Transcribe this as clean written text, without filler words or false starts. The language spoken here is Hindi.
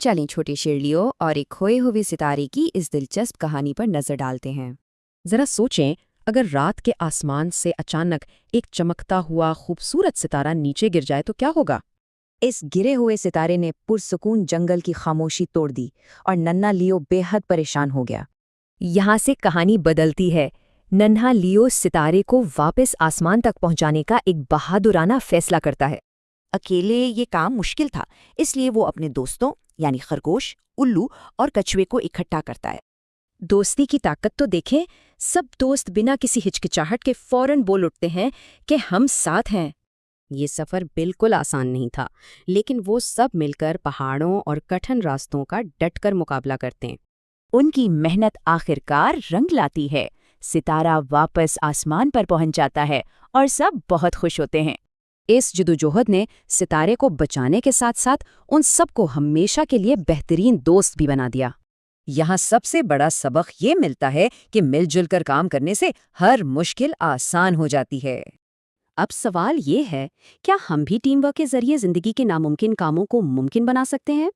चलें छोटी शिरलियों और एक खोए हुए सितारे की इस दिलचस्प कहानी पर नजर डालते हैं। जरा सोचें, अगर रात के आसमान से अचानक एक चमकता हुआ खूबसूरत सितारा नीचे गिर जाए तो क्या होगा? इस गिरे हुए सितारे ने पुरसुकून जंगल की खामोशी तोड़ दी और नन्हा लियो बेहद परेशान हो गया। यहाँ से कहानी बदलती है। नन्हा लियो सितारे को वापस आसमान तक पहुंचाने का एक बहादुराना फैसला करता है। अकेले ये काम मुश्किल था, इसलिए वो अपने दोस्तों यानी खरगोश, उल्लू और कछुए को इकट्ठा करता है। दोस्ती की ताकत तो देखें। सब दोस्त बिना किसी हिचकिचाहट के फौरन बोल उठते हैं कि हम साथ हैं। ये सफ़र बिल्कुल आसान नहीं था, लेकिन वो सब मिलकर पहाड़ों और कठिन रास्तों का डटकर मुकाबला करते हैं। उनकी मेहनत आखिरकार रंग लाती है। सितारा वापस आसमान पर पहुंच जाता है और सब बहुत खुश होते हैं। इस जदोजहद ने सितारे को बचाने के साथ साथ उन सबको हमेशा के लिए बेहतरीन दोस्त भी बना दिया। यहाँ सबसे बड़ा सबक ये मिलता है कि मिलजुल कर काम करने से हर मुश्किल आसान हो जाती है। अब सवाल ये है, क्या हम भी टीम वर्क के जरिए जिंदगी के नामुमकिन कामों को मुमकिन बना सकते हैं?